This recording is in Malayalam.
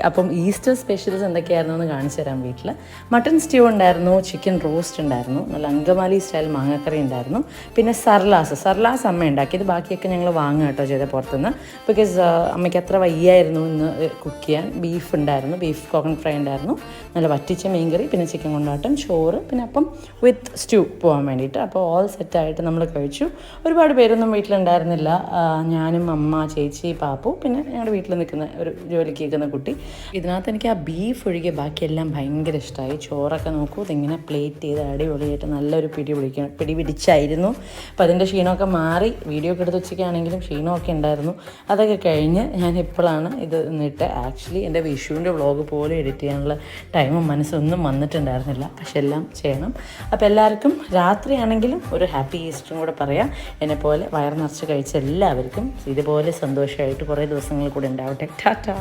അപ്പം ഈസ്റ്റർ സ്പെഷ്യൽസ് എന്തൊക്കെയായിരുന്നു എന്ന് കാണിച്ചു തരാം. വീട്ടിൽ മട്ടൺ സ്റ്റ്യൂ ഉണ്ടായിരുന്നു, ചിക്കൻ റോസ്റ്റ് ഉണ്ടായിരുന്നു, നല്ല അങ്കമാലി സ്റ്റൈൽ മാങ്ങക്കറി ഉണ്ടായിരുന്നു, പിന്നെ സർലാസ് അമ്മ ഉണ്ടാക്കിയത്. ബാക്കിയൊക്കെ ഞങ്ങൾ വാങ്ങുക കേട്ടോ ചെയ്ത പുറത്തുനിന്ന്. ബിക്കോസ് അമ്മയ്ക്ക് അത്ര വയ്യായിരുന്നു ഇന്ന് കുക്ക് ചെയ്യാൻ. ബീഫ് ഉണ്ടായിരുന്നു, ബീഫ് കോക്കനട്ട് ഫ്രൈ ഉണ്ടായിരുന്നു, നല്ല വറ്റിച്ച മീൻകറി, പിന്നെ ചിക്കൻ കൊണ്ടാട്ടം, ചോറ്, പിന്നെ അപ്പം വിത്ത് സ്റ്റ്യൂ പോകാൻ വേണ്ടിയിട്ട്. അപ്പോൾ ഓൾ സെറ്റായിട്ട് നമ്മൾ കഴിച്ചു. ഒരുപാട് പേരൊന്നും വീട്ടിലുണ്ടായിരുന്നില്ല. ഞാനും അമ്മ, ചേച്ചി, പാപ്പു, പിന്നെ ഞങ്ങളുടെ വീട്ടിൽ നിൽക്കുന്ന ഒരു ജോലിക്ക് നിൽക്കുന്ന കുട്ടി. ഇതിനകത്ത് എനിക്ക് ആ ബീഫ് ഒഴികെ ബാക്കിയെല്ലാം ഭയങ്കര ഇഷ്ടമായി. ചോറൊക്കെ നോക്കൂ, ഇതിങ്ങനെ പ്ലേറ്റ് ചെയ്ത് അടിപൊളിയായിട്ട് നല്ലൊരു പിടി പിടിച്ചായിരുന്നു. അപ്പോൾ അതിൻ്റെ ക്ഷീണമൊക്കെ മാറി. വീഡിയോ ഒക്കെ എടുത്ത് വെച്ചൊക്കെയാണെങ്കിലും ക്ഷീണമൊക്കെ ഉണ്ടായിരുന്നു. അതൊക്കെ കഴിഞ്ഞ് ഞാൻ ഇപ്പോഴാണ് ഇത് നിന്നിട്ട് ആക്ച്വലി എൻ്റെ വിഷുവിൻ്റെ വ്ളോഗ് പോലും എഡിറ്റ് ചെയ്യാനുള്ള ടൈമും മനസ്സൊന്നും വന്നിട്ടുണ്ടായിരുന്നില്ല. പക്ഷെ എല്ലാം ചെയ്യണം. അപ്പോൾ എല്ലാവർക്കും രാത്രിയാണെങ്കിലും ഒരു ഹാപ്പി ഈസ്റ്ററും കൂടെ പറയാം. എന്നെപ്പോലെ വയർ നിറച്ച് കഴിച്ച എല്ലാവർക്കും ഇതുപോലെ സന്തോഷമായിട്ട് കുറേ ദിവസങ്ങൾ കൂടെ ഉണ്ടാവട്ടെ. ടാറ്റാ.